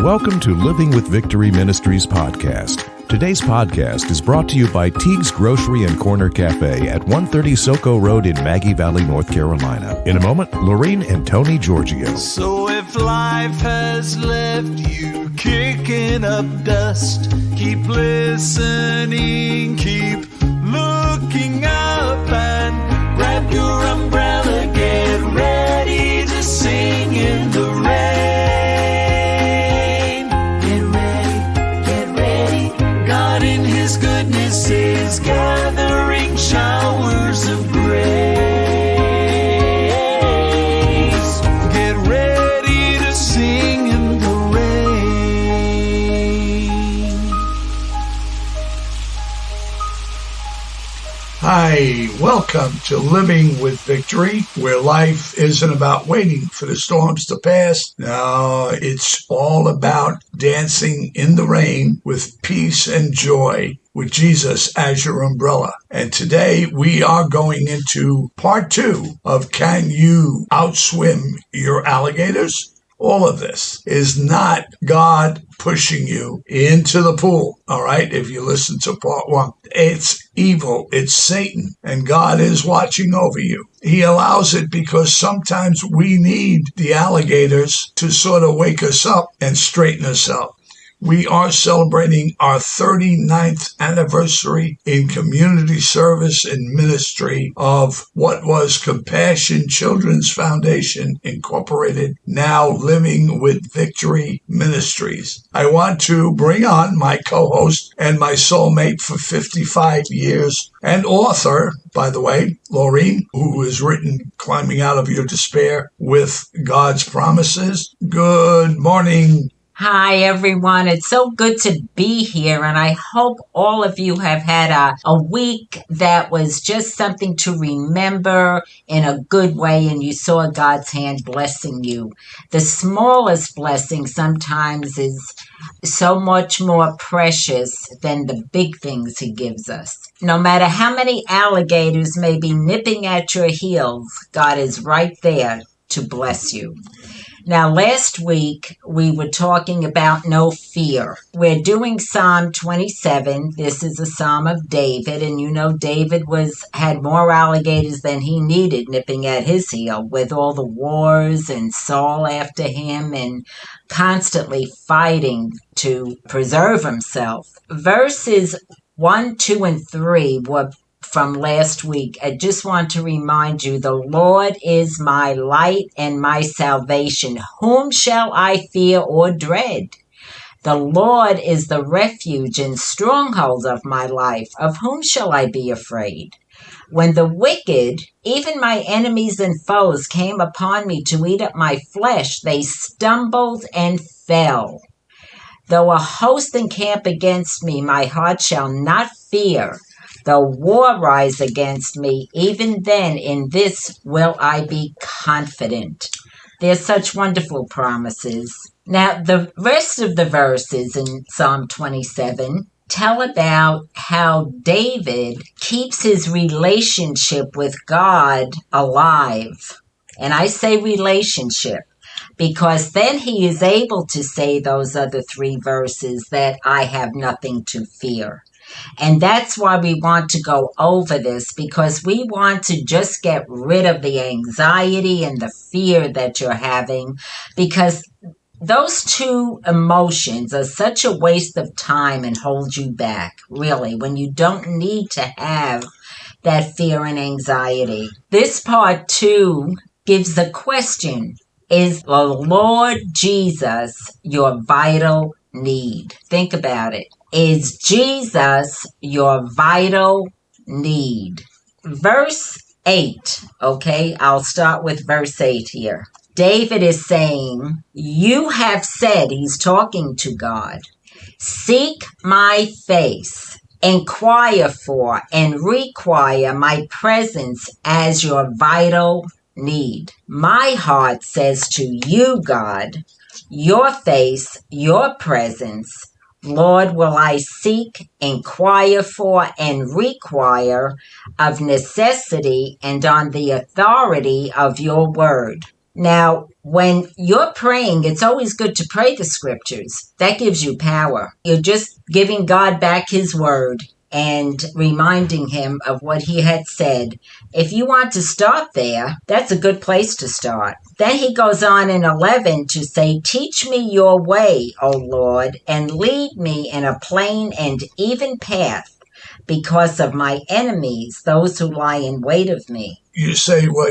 Welcome to Living with Victory Ministries podcast. Today's podcast is brought to you by Teague's Grocery and Corner Cafe at 130 Soco Road in Maggie Valley, North Carolina. In a moment, Laureen and Tony Giorgio. So if life has left you kicking up dust, keep listening, keep looking up, and grab your umbrella, get ready to sing in the rain. God in His goodness is gathering showers of grace. Get ready to sing in the rain. Hi, welcome to Living with Victory, where life isn't about waiting for the storms to pass. No, it's all about dancing in the rain with peace and joy, with Jesus as your umbrella. And today we are going into part 2 of Can You Outswim Your Alligators? All of this is not God pushing you into the pool, all right? If you listen to part 1, it's evil, it's Satan, and God is watching over you. He allows it because sometimes we need the alligators to sort of wake us up and straighten us out. We are celebrating our 39th anniversary in community service and ministry of what was Compassion Children's Foundation Incorporated, now Living with Victory Ministries. I want to bring on my co-host and my soulmate for 55 years and author, by the way, Laureen, who has written Climbing Out of Your Despair with God's Promises. Good morning. Hi, everyone. It's so good to be here, and I hope all of you have had a week that was just something to remember in a good way, and you saw God's hand blessing you. The smallest blessing sometimes is so much more precious than the big things He gives us. No matter how many alligators may be nipping at your heels, God is right there to bless you. Now, last week, we were talking about no fear. We're doing Psalm 27. This is a Psalm of David, and you know David had more alligators than he needed nipping at his heel with all the wars and Saul after him and constantly fighting to preserve himself. Verses 1, 2, and 3 were from last week. I just want to remind you, the Lord is my light and my salvation. Whom shall I fear or dread? The Lord is the refuge and stronghold of my life. Of whom shall I be afraid? When the wicked, even my enemies and foes, came upon me to eat up my flesh, they stumbled and fell. Though a host encamp against me, my heart shall not fear. Though war rise against me, even then in this will I be confident. They're such wonderful promises. Now, the rest of the verses in Psalm 27 tell about how David keeps his relationship with God alive. And I say relationship because then he is able to say those other 3 verses that I have nothing to fear. And that's why we want to go over this, because we want to just get rid of the anxiety and the fear that you're having, because those 2 emotions are such a waste of time and hold you back, really, when you don't need to have that fear and anxiety. This part 2 gives the question, is the Lord Jesus your vital need? Think about it. Is Jesus your vital need? Verse 8, okay? I'll start with verse 8 here. David is saying, you have said, he's talking to God, seek my face, inquire for and require my presence as your vital need. My heart says to you, God, your face, your presence, Lord, will I seek, inquire for, and require of necessity and on the authority of your word. Now, When you're praying, it's always good to pray the scriptures. That gives you power. You're just giving God back his word and reminding him of what he had said. If you want to start there, that's a good place to start. Then he goes on in 11 to say, teach me your way, O Lord, and lead me in a plain and even path because of my enemies, those who lie in wait of me. You say, well,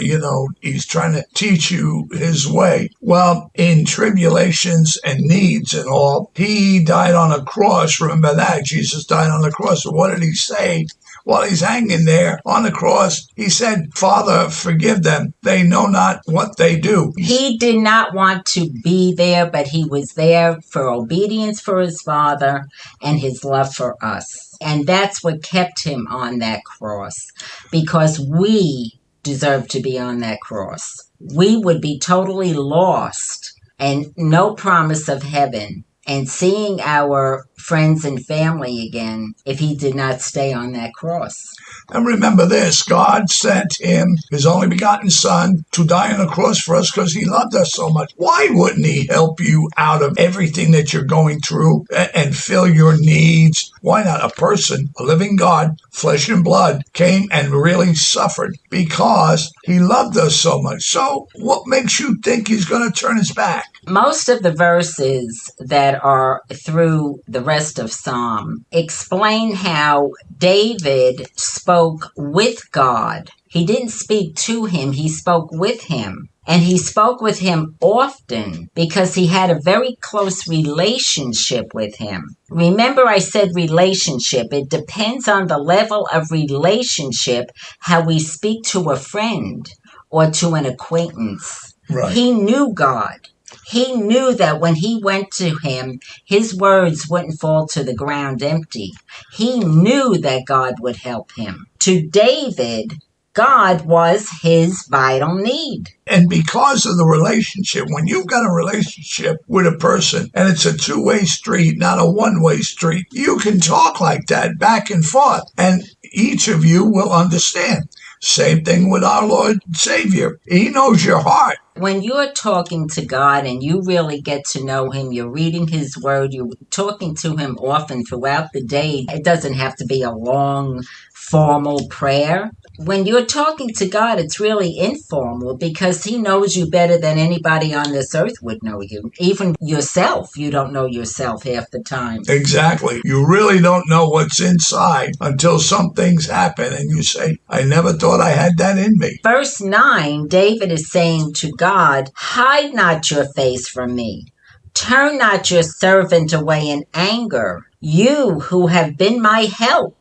he's trying to teach you his way. Well, in tribulations and needs and all, he died on a cross. Remember that? Jesus died on the cross. What did he say? While he's hanging there on the cross, he said, Father, forgive them. They know not what they do. He did not want to be there, but he was there for obedience for his Father and his love for us. And that's what kept him on that cross, because we deserve to be on that cross. We would be totally lost and no promise of heaven and seeing our friends and family again if he did not stay on that cross. And remember this, God sent him, his only begotten son, to die on the cross for us because he loved us so much. Why wouldn't he help you out of everything that you're going through and fill your needs? Why not? A person, a living God, flesh and blood, came and really suffered because he loved us so much. So what makes you think he's going to turn his back? Most of the verses that are through the rest of Psalm explain how David spoke with God. He didn't speak to him, he spoke with him. And he spoke with him often because he had a very close relationship with him. Remember, I said relationship. It depends on the level of relationship, how we speak to a friend or to an acquaintance. Right. He knew God. He knew that when he went to him, his words wouldn't fall to the ground empty. He knew that God would help him. To David, God was his vital need. And because of the relationship, when you've got a relationship with a person and it's a two-way street, not a one-way street, you can talk like that back and forth and each of you will understand. Same thing with our Lord and Savior. He knows your heart. When you're talking to God and you really get to know him, you're reading his word, you're talking to him often throughout the day. It doesn't have to be a long, formal prayer. When you're talking to God, it's really informal because he knows you better than anybody on this earth would know you. Even yourself, you don't know yourself half the time. Exactly. You really don't know what's inside until some things happen and you say, I never thought I had that in me. Verse 9, David is saying to God, hide not your face from me. Turn not your servant away in anger. You who have been my help.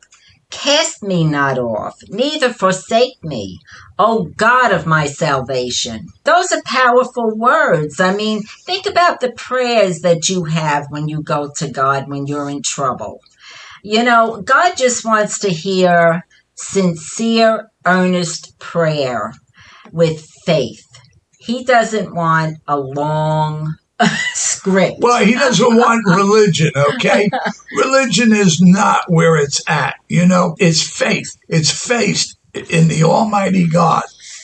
Cast me not off, neither forsake me, O God of my salvation. Those are powerful words. I mean, think about the prayers that you have when you go to God when you're in trouble. You know, God just wants to hear sincere, earnest prayer with faith. He doesn't want a long script. Well, he doesn't want religion, okay? Religion is not where it's at, It's faith. It's faith in the Almighty God.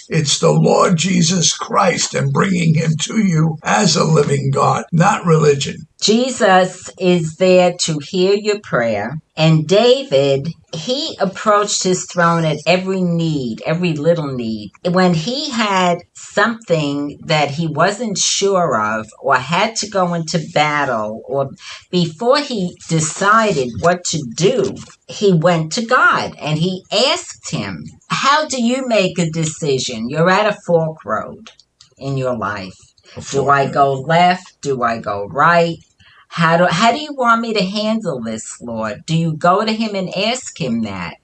It's the Lord Jesus Christ and bringing him to you as a living God, not religion. Jesus is there to hear your prayer. And David, he approached his throne at every need, every little need. When he had something that he wasn't sure of or had to go into battle or before he decided what to do, he went to God and he asked him, how do you make a decision? You're at a fork road in your life. Do I go left? Do I go right? How do you want me to handle this, Lord? Do you go to him and ask him that?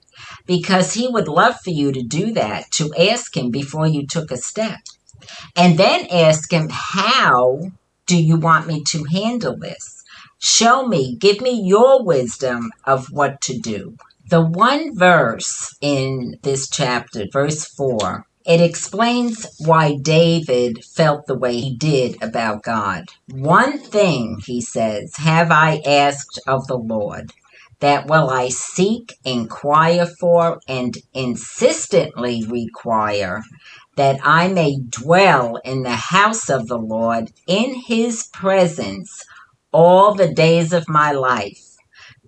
Because he would love for you to do that, to ask him before you took a step. And then ask him, how do you want me to handle this? Show me, give me your wisdom of what to do. The one verse in this chapter, verse 4, it explains why David felt the way he did about God. One thing, he says, have I asked of the Lord, that will I seek, inquire for, and insistently require, that I may dwell in the house of the Lord, in his presence, all the days of my life,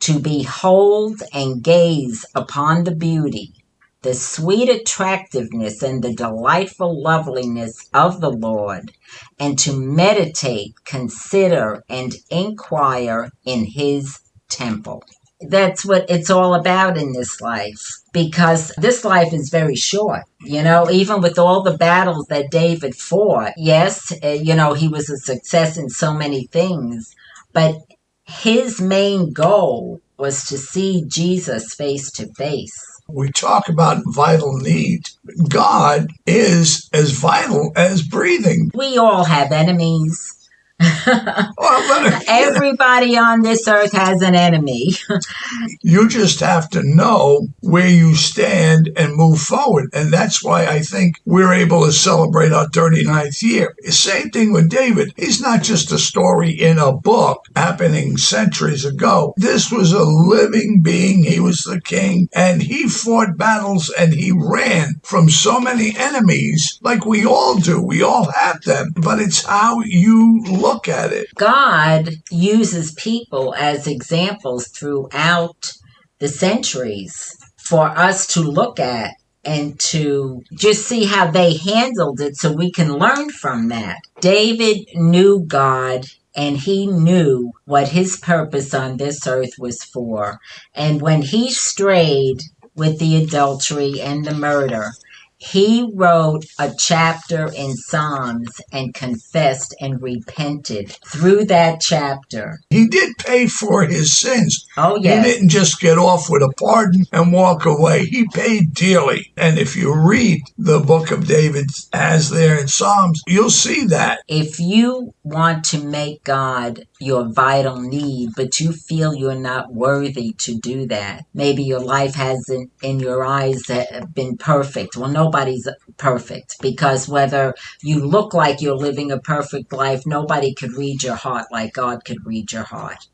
to behold and gaze upon the beauty, the sweet attractiveness, and the delightful loveliness of the Lord, and to meditate, consider, and inquire in his temple. That's what it's all about in this life, because this life is very short. Even with all the battles that David fought, yes, he was a success in so many things, but his main goal was to see Jesus face to face. We talk about vital needs. God is as vital as breathing. We all have enemies. Everybody on this earth has an enemy. You just have to know where you stand and move forward. And that's why I think we're able to celebrate our 39th year. Same thing with David. He's not just a story in a book happening centuries ago. This was a living being. He was the king, and he fought battles, and he ran from so many enemies like we all do. We all have them. But it's how you look at it. God uses people as examples throughout the centuries for us to look at and to just see how they handled it so we can learn from that. David knew God, and he knew what his purpose on this earth was for. And when he strayed with the adultery and the murder, he wrote a chapter in Psalms and confessed and repented through that chapter. He did pay for his sins. Oh, yes. He didn't just get off with a pardon and walk away. He paid dearly. And if you read the book of David as there in Psalms, you'll see that. If you want to make God your vital need, but you feel you're not worthy to do that, maybe your life hasn't, in your eyes, been perfect. Well, nobody's perfect, because whether you look like you're living a perfect life, nobody could read your heart like God could read your heart.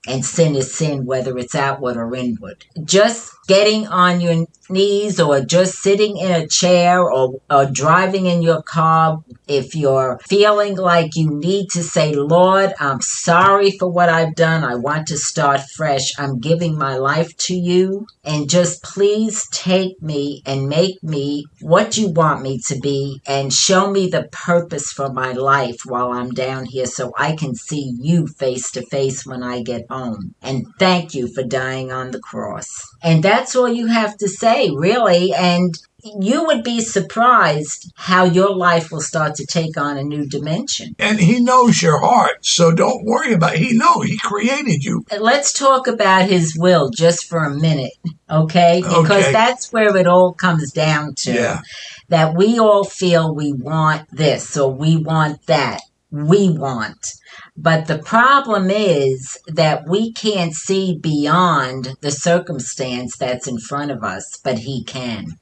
And sin is sin, whether it's outward or inward. Just getting on your knees, or just sitting in a chair, or driving in your car, if you're feeling like you need to say, Lord, I'm sorry for what I've done. I want to start fresh. I'm giving my life to you. And just please take me and make me what you want me to be, and show me the purpose for my life while I'm down here, so I can see you face to face when I get home. And thank you for dying on the cross. And that's all you have to say, really. And you would be surprised how your life will start to take on a new dimension. And he knows your heart, so don't worry about it. He knows. He created you. Let's talk about his will just for a minute, okay? Because that's where it all comes down to. Yeah. That we all feel we want this, or we want that. We want. But the problem is that we can't see beyond the circumstance that's in front of us, but he can.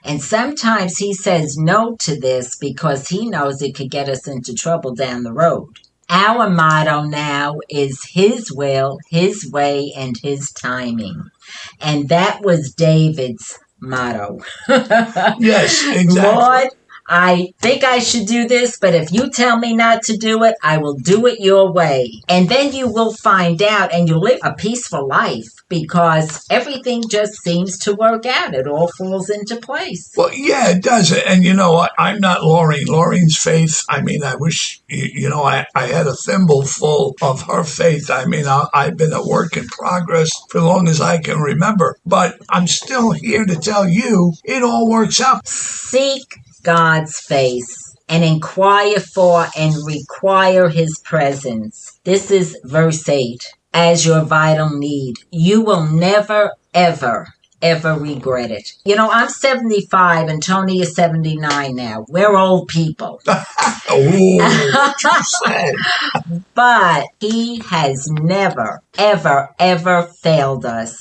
And sometimes he says no to this because he knows it could get us into trouble down the road. Our motto now is his will, his way, and his timing. And that was David's motto. Yes, exactly. Lord, I think I should do this, but if you tell me not to do it, I will do it your way. And then you will find out, and you live a peaceful life, because everything just seems to work out. It all falls into place. Well, yeah, it does. And you know what? I'm not Laureen. Laureen's faith, I mean, I wish, I had a thimble full of her faith. I mean, I've been a work in progress for as long as I can remember. But I'm still here to tell you it all works out. Seek God's face and inquire for and require his presence. This is verse 8. As your vital need. You will never, ever, ever regret it. I'm 75 and Tony is 79 now. We're old people. Oh, what you said. But he has never, ever, ever failed us.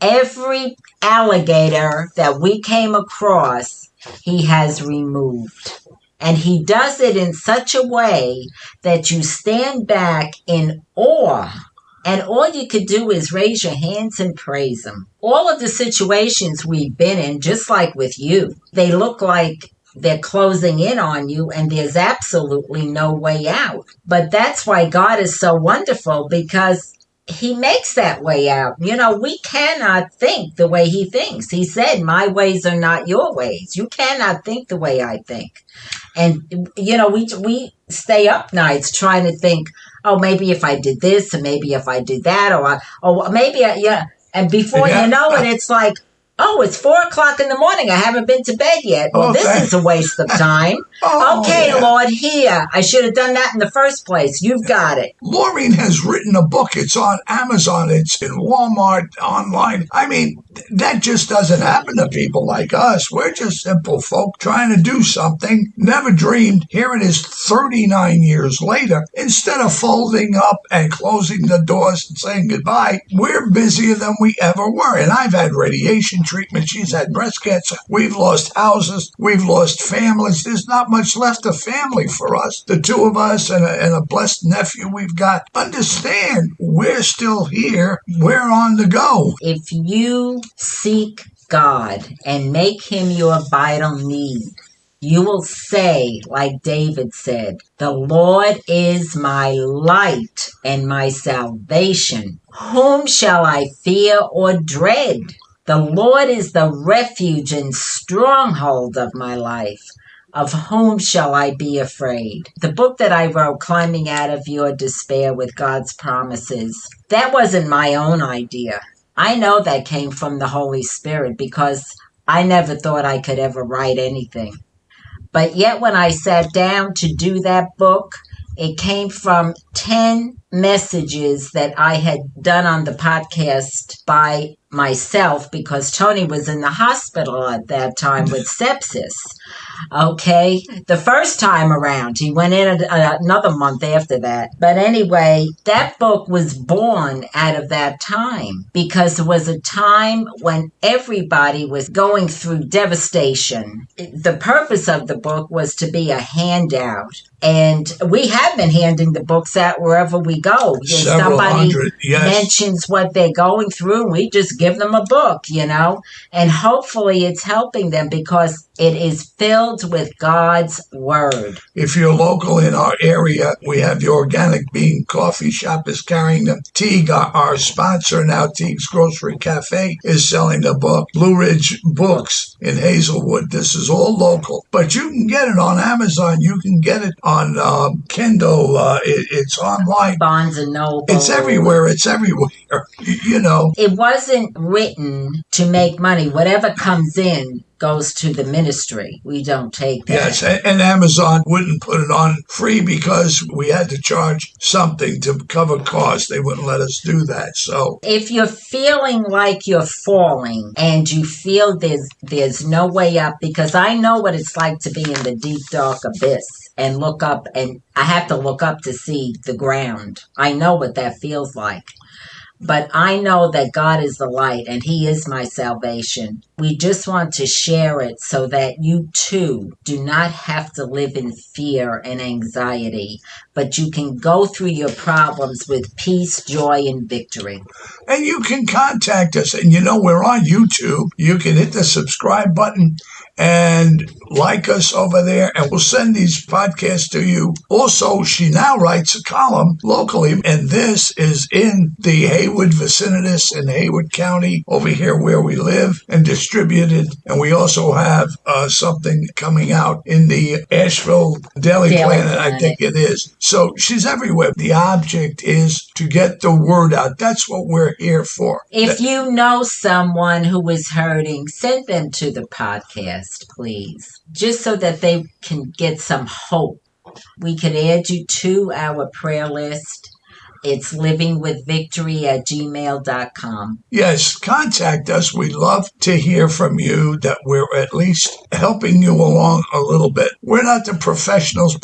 Every alligator that we came across, he has removed. And he does it in such a way that you stand back in awe. And all you could do is raise your hands and praise him. All of the situations we've been in, just like with you, they look like they're closing in on you and there's absolutely no way out. But that's why God is so wonderful, because he makes that way out. We cannot think the way he thinks. He said, my ways are not your ways. You cannot think the way I think. And, we stay up nights trying to think, oh, maybe if I did this, or maybe if I did that, or maybe, and before you know it, it's like, oh, it's 4:00 in the morning. I haven't been to bed yet. Well, this is a waste of time. Lord, here. I should have done that in the first place. You've got it. Laureen has written a book. It's on Amazon. It's in Walmart, online. I mean, that just doesn't happen to people like us. We're just simple folk trying to do something. Never dreamed. Here it is 39 years later. Instead of folding up and closing the doors and saying goodbye, we're busier than we ever were. And I've had radiation treatment. She's had breast cancer. We've lost houses. We've lost families. There's not much left of family for us. The two of us and a blessed nephew we've got. Understand, we're still here. We're on the go. If you seek God and make him your vital need, you will say, like David said, the Lord is my light and my salvation. Whom shall I fear or dread? The Lord is the refuge and stronghold of my life. Of whom shall I be afraid? The book that I wrote, Climbing Out of Your Despair with God's Promises, that wasn't my own idea. I know that came from the Holy Spirit, because I never thought I could ever write anything. But yet when I sat down to do that book, it came from 10 messages that I had done on the podcast by myself, because Tony was in the hospital at that time with sepsis. Okay, the first time around, he went in another month after that. But anyway, that book was born out of that time, because it was a time when everybody was going through devastation. The purpose of the book was to be a handout. And we have been handing the books out wherever we go. Somebody mentions what they're going through, and we just give them a book, and hopefully it's helping them, because it is filled with God's word. If you're local in our area, we have the Organic Bean Coffee Shop is carrying them. Teague, our sponsor now, Teague's Grocery Cafe, is selling the book. Blue Ridge Books in Hazelwood. This is all local, but you can get it on Amazon. You can get it on Kindle. It's online. Barnes and Noble. It's everywhere. It's everywhere. It wasn't written to make money. Whatever comes in goes to the ministry. We don't take that. Yes, and Amazon wouldn't put it on free, because we had to charge something to cover costs. They wouldn't let us do that. So if you're feeling like you're falling and you feel there's no way up, because I know what it's like to be in the deep, dark abyss and look up, and I have to look up to see the ground. I know what that feels like. But I know that God is the light and he is my salvation. We just want to share it so that you too do not have to live in fear and anxiety, but you can go through your problems with peace, joy, and victory. And you can contact us. And we're on YouTube. You can hit the subscribe button and like us over there, and we'll send these podcasts to you. Also, she now writes a column locally, and this is in the Haywood vicinities in Haywood County, over here where we live, and distributed. And we also have something coming out in the Asheville Daily Planet, I think it is. So she's everywhere. The object is to get the word out. That's what we're here for. If you know someone who is hurting, send them to the podcast, please, just so that they can get some hope. We can add you to our prayer list. It's livingwithvictory@gmail.com. Yes, contact us. We'd love to hear from you, that we're at least helping you along a little bit. We're not the professionals,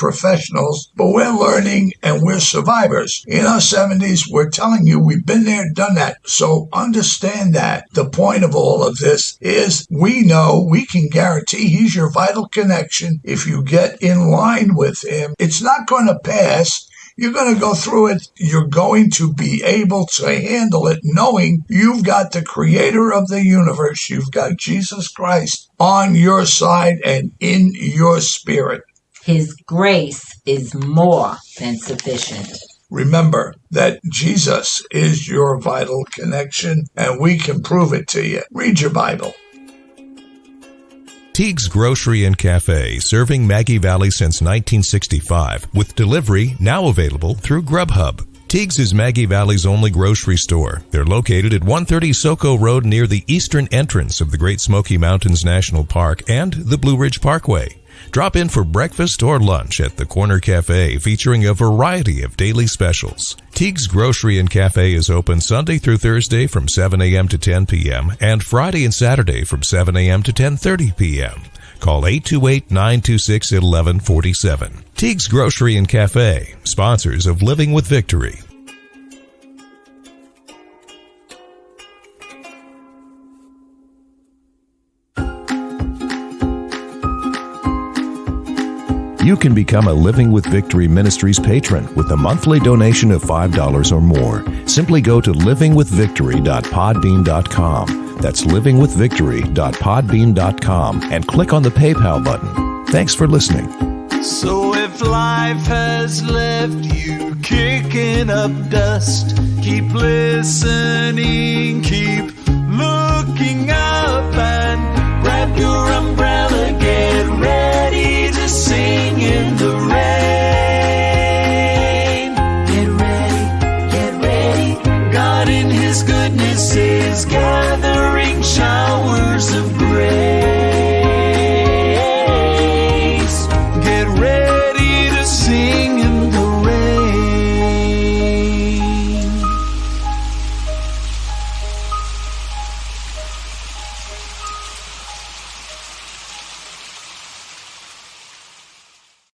but we're learning and we're survivors. In our 70s, we're telling you we've been there, done that. So understand that. The point of all of this is we know, we can guarantee he's your vital connection. If you get in line with him, it's not going to pass. You're going to go through it. You're going to be able to handle it knowing you've got the creator of the universe. You've got Jesus Christ on your side and in your spirit. His grace is more than sufficient. Remember that Jesus is your vital connection, and we can prove it to you. Read your Bible. Teague's Grocery and Cafe, serving Maggie Valley since 1965, with delivery now available through Grubhub. Teague's is Maggie Valley's only grocery store. They're located at 130 Soco Road near the eastern entrance of the Great Smoky Mountains National Park and the Blue Ridge Parkway. Drop in for breakfast or lunch at the Corner Cafe, featuring a variety of daily specials. Teague's Grocery and Cafe is open Sunday through Thursday from 7 a.m. to 10 p.m. and Friday and Saturday from 7 a.m. to 10:30 p.m. Call 828-926-1147. Teague's Grocery and Cafe, sponsors of Living with Victory. You can become a Living with Victory Ministries patron with a monthly donation of $5 or more. Simply go to livingwithvictory.podbean.com. That's livingwithvictory.podbean.com and click on the PayPal button. Thanks for listening. So if life has left you kicking up dust, keep listening, keep looking up, and grab your umbrella, get ready to sing in the rain.